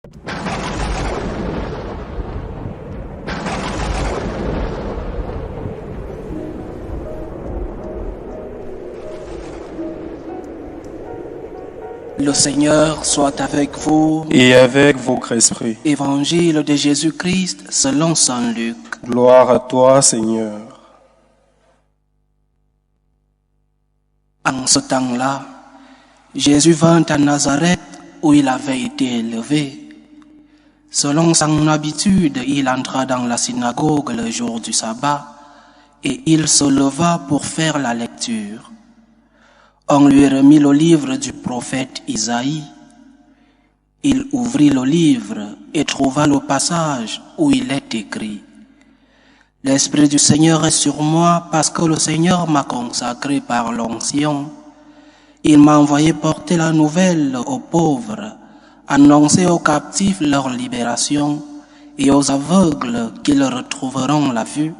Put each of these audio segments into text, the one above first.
Le Seigneur soit avec vous. Et avec votre esprit. Évangile de Jésus-Christ selon saint Luc. Gloire à toi, Seigneur. En ce temps-là, Jésus vint à Nazareth où il avait été élevé. Selon son habitude, il entra dans la synagogue le jour du sabbat et il se leva pour faire la lecture. On lui remit le livre du prophète Isaïe. Il ouvrit le livre et trouva le passage où il est écrit: « L'Esprit du Seigneur est sur moi parce que le Seigneur m'a consacré par l'onction. Il m'a envoyé porter la nouvelle aux pauvres, annoncer aux captifs leur libération et aux aveugles qu'ils retrouveront la vue,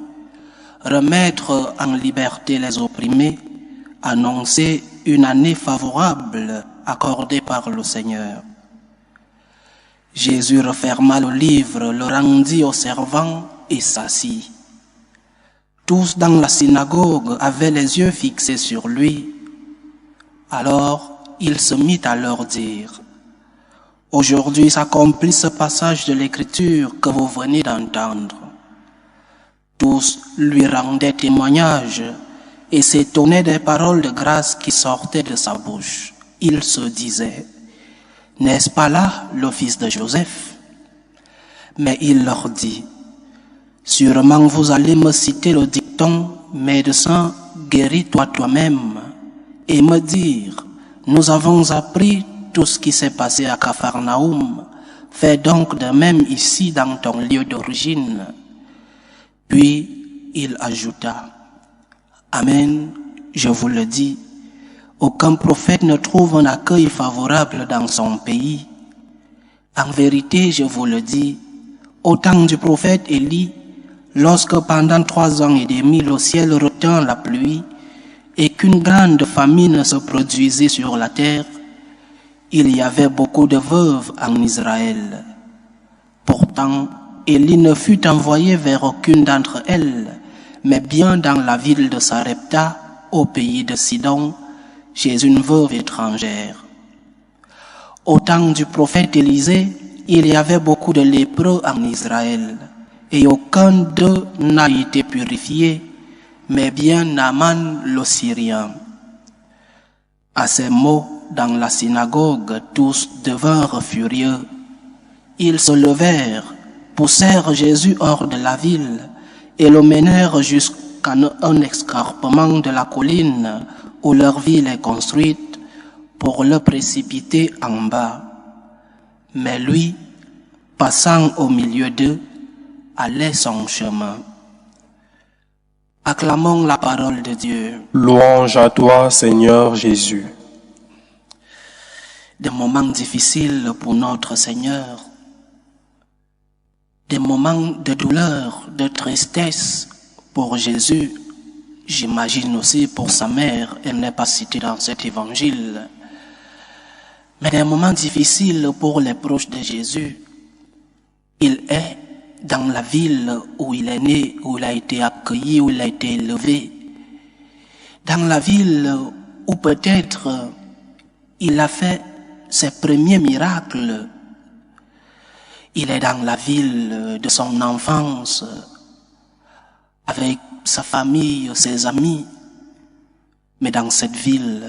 remettre en liberté les opprimés, annoncer une année favorable accordée par le Seigneur. » Jésus referma le livre, le rendit aux servants et s'assit. Tous dans la synagogue avaient les yeux fixés sur lui. Alors il se mit à leur dire: « Aujourd'hui s'accomplit ce passage de l'Écriture que vous venez d'entendre. » Tous lui rendaient témoignage et s'étonnaient des paroles de grâce qui sortaient de sa bouche. Il se disait: « N'est-ce pas là le fils de Joseph ?» Mais il leur dit: « Sûrement vous allez me citer le dicton « Médecin, guéris-toi toi-même » et me dire: « Nous avons appris tout ce qui s'est passé à Capharnaüm, fais donc de même ici dans ton lieu d'origine. » Puis il ajouta: « Amen, je vous le dis, aucun prophète ne trouve un accueil favorable dans son pays. En vérité, je vous le dis, au temps du prophète Élie, lorsque pendant 3 ans et demi le ciel retint la pluie et qu'une grande famine se produisait sur la terre, il y avait beaucoup de veuves en Israël. Pourtant, Élie ne fut envoyé vers aucune d'entre elles, mais bien dans la ville de Sarepta, au pays de Sidon, chez une veuve étrangère. Au temps du prophète Élisée, il y avait beaucoup de lépreux en Israël, et aucun d'eux n'a été purifié, mais bien Naaman le Syrien. » À ces mots, dans la synagogue, tous devinrent furieux. Ils se levèrent, poussèrent Jésus hors de la ville et le menèrent jusqu'à un escarpement de la colline où leur ville est construite pour le précipiter en bas. Mais lui, passant au milieu d'eux, allait son chemin. Acclamons la parole de Dieu. Louange à toi, Seigneur Jésus. Des moments difficiles pour notre Seigneur, des moments de douleur, de tristesse pour Jésus. J'imagine aussi pour sa mère, elle n'est pas citée dans cet évangile. Mais des moments difficiles pour les proches de Jésus. Il est dans la ville où il est né, où il a été accueilli, où il a été élevé. Dans la ville où peut-être il a fait ses premiers miracles. Il est dans la ville de son enfance, avec sa famille, ses amis. Mais dans cette ville,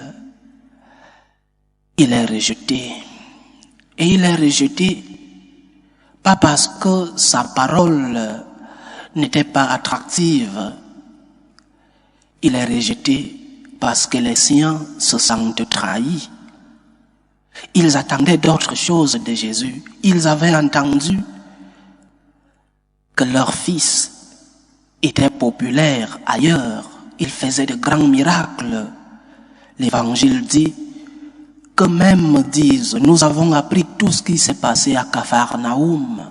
il est rejeté. Et il est rejeté pas parce que sa parole n'était pas attractive. Il est rejeté parce que les siens se sentent trahis. Ils attendaient d'autres choses de Jésus. Ils avaient entendu que leur fils était populaire ailleurs. Il faisait de grands miracles. L'Évangile dit que même disent, nous avons appris tout ce qui s'est passé à Capharnaüm,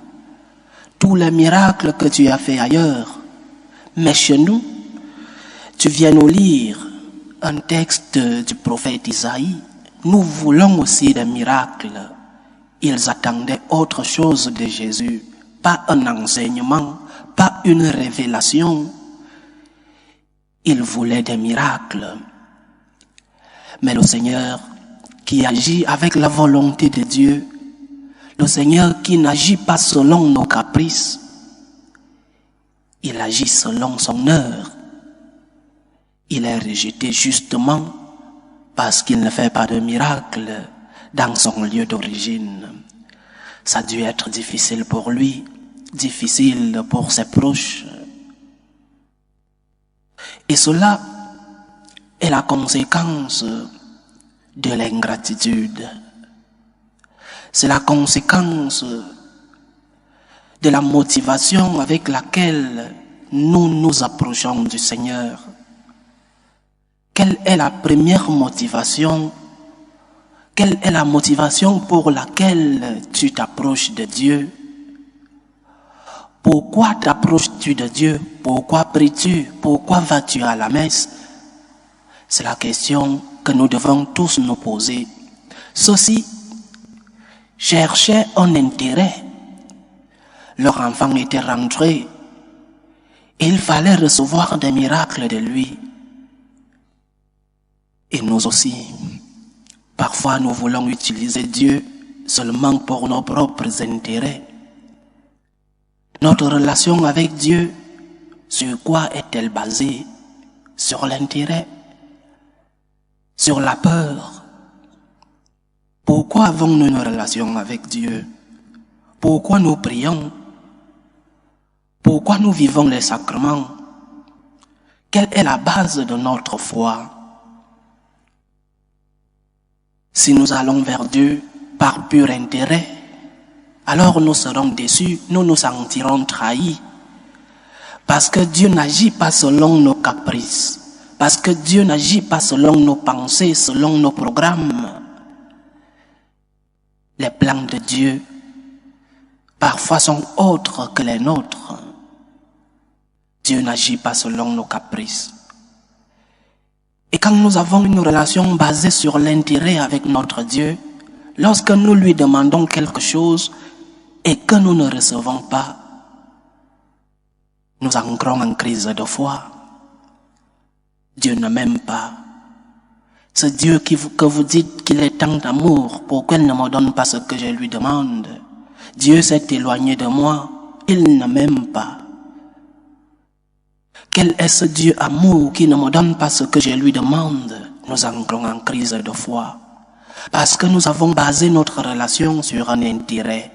tous les miracles que tu as fait ailleurs. Mais chez nous, tu viens nous lire un texte du prophète Isaïe. Nous voulons aussi des miracles. Ils attendaient autre chose de Jésus, pas un enseignement, pas une révélation. Ils voulaient des miracles. Mais le Seigneur qui agit avec la volonté de Dieu, le Seigneur qui n'agit pas selon nos caprices, il agit selon son heure. Il est rejeté justement parce qu'il ne fait pas de miracle dans son lieu d'origine. Ça a dû être difficile pour lui, difficile pour ses proches. Et cela est la conséquence de l'ingratitude. C'est la conséquence de la motivation avec laquelle nous nous approchons du Seigneur. Quelle est la première motivation? Quelle est la motivation pour laquelle tu t'approches de Dieu? Pourquoi t'approches-tu de Dieu? Pourquoi pries-tu? Pourquoi vas-tu à la messe? C'est la question que nous devons tous nous poser. Ceux-ci cherchaient un intérêt. Leur enfant était rentré et il fallait recevoir des miracles de lui. Et nous aussi, parfois nous voulons utiliser Dieu seulement pour nos propres intérêts. Notre relation avec Dieu, sur quoi est-elle basée? Sur l'intérêt? Sur la peur? Pourquoi avons-nous une relation avec Dieu? Pourquoi nous prions? Pourquoi nous vivons les sacrements? Quelle est la base de notre foi? Si nous allons vers Dieu par pur intérêt, alors nous serons déçus, nous nous sentirons trahis. Parce que Dieu n'agit pas selon nos caprices. Parce que Dieu n'agit pas selon nos pensées, selon nos programmes. Les plans de Dieu, parfois, sont autres que les nôtres. Dieu n'agit pas selon nos caprices. Et quand nous avons une relation basée sur l'intérêt avec notre Dieu, lorsque nous lui demandons quelque chose et que nous ne recevons pas, nous entrons en crise de foi. Dieu ne m'aime pas. Ce Dieu que vous dites qu'il est tant d'amour, pourquoi il ne me donne pas ce que je lui demande? Dieu s'est éloigné de moi, il ne m'aime pas. Quel est ce Dieu amour qui ne me donne pas ce que je lui demande? Nous entrons en crise de foi. Parce que nous avons basé notre relation sur un intérêt.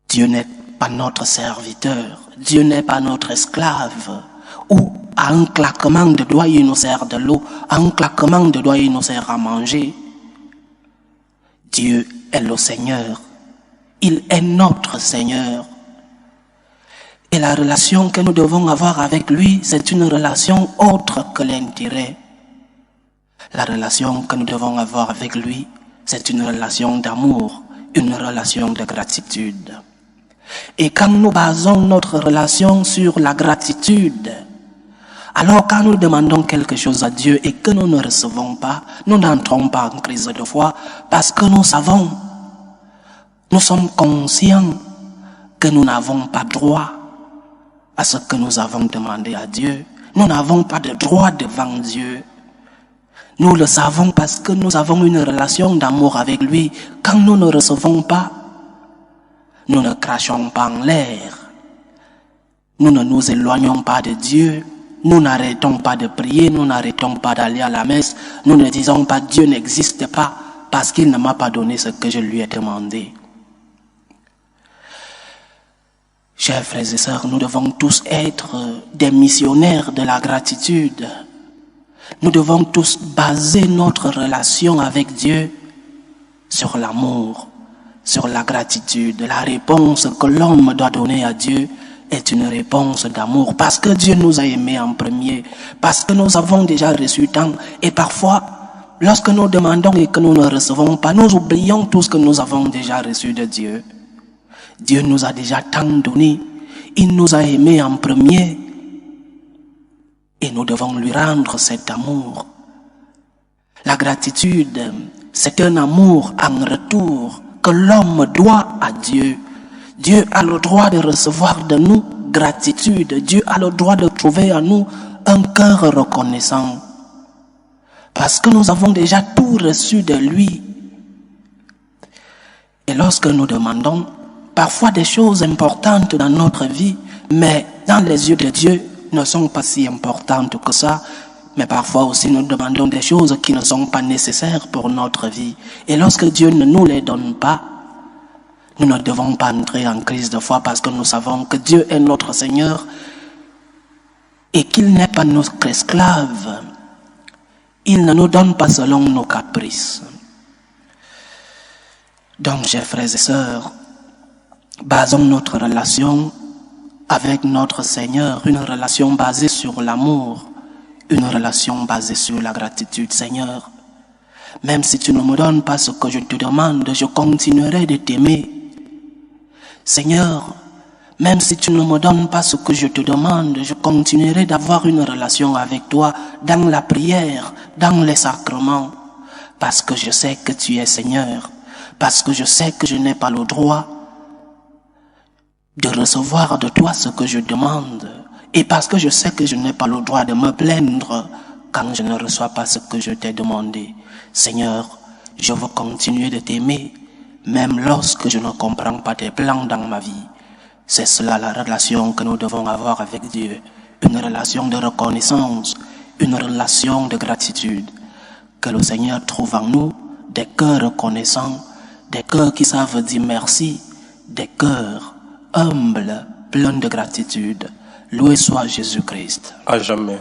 Dieu n'est pas notre serviteur. Dieu n'est pas notre esclave. Ou à un claquement de doigts, il nous sert de l'eau. À un claquement de doigts, il nous sert à manger. Dieu est le Seigneur. Il est notre Seigneur. Et la relation que nous devons avoir avec lui, c'est une relation autre que l'intérêt. La relation que nous devons avoir avec lui, c'est une relation d'amour, une relation de gratitude. Et quand nous basons notre relation sur la gratitude, alors quand nous demandons quelque chose à Dieu et que nous ne recevons pas, nous n'entrons pas en crise de foi parce que nous savons, nous sommes conscients que nous n'avons pas droit à ce que nous avons demandé à Dieu. Nous n'avons pas de droit devant Dieu. Nous le savons parce que nous avons une relation d'amour avec lui. Quand nous ne recevons pas, nous ne crachons pas en l'air. Nous ne nous éloignons pas de Dieu. Nous n'arrêtons pas de prier. Nous n'arrêtons pas d'aller à la messe. Nous ne disons pas Dieu n'existe pas parce qu'il ne m'a pas donné ce que je lui ai demandé. Chers frères et sœurs, nous devons tous être des missionnaires de la gratitude. Nous devons tous baser notre relation avec Dieu sur l'amour, sur la gratitude. La réponse que l'homme doit donner à Dieu est une réponse d'amour. Parce que Dieu nous a aimés en premier, parce que nous avons déjà reçu tant. Et parfois, lorsque nous demandons et que nous ne recevons pas, nous oublions tout ce que nous avons déjà reçu de Dieu. Dieu nous a déjà tant donné. Il nous a aimés en premier. Et nous devons lui rendre cet amour. La gratitude C'est un amour en retour que l'homme doit à Dieu. Dieu a le droit de recevoir de nous gratitude. Dieu a le droit de trouver en nous un cœur reconnaissant. Parce que nous avons déjà tout reçu de lui. Et lorsque nous demandons parfois des choses importantes dans notre vie, mais dans les yeux de Dieu ne sont pas si importantes que ça, mais parfois aussi nous demandons des choses qui ne sont pas nécessaires pour notre vie. Et lorsque Dieu ne nous les donne pas, nous ne devons pas entrer en crise de foi parce que nous savons que Dieu est notre Seigneur et qu'il n'est pas notre esclave. Il ne nous donne pas selon nos caprices. Donc, chers frères et sœurs, basons notre relation avec notre Seigneur, une relation basée sur l'amour, une relation basée sur la gratitude. Seigneur, même si tu ne me donnes pas ce que je te demande, je continuerai de t'aimer. Seigneur, même si tu ne me donnes pas ce que je te demande, je continuerai d'avoir une relation avec toi dans la prière, dans les sacrements, parce que je sais que tu es Seigneur, parce que je sais que je n'ai pas le droit de recevoir de toi ce que je demande, et parce que je sais que je n'ai pas le droit de me plaindre quand je ne reçois pas ce que je t'ai demandé. Seigneur, je veux continuer de t'aimer, même lorsque je ne comprends pas tes plans dans ma vie. C'est cela la relation que nous devons avoir avec Dieu, une relation de reconnaissance, une relation de gratitude. Que le Seigneur trouve en nous des cœurs reconnaissants, des cœurs qui savent dire merci, des cœurs humbles, pleins de gratitude. Loué soit Jésus-Christ. À jamais.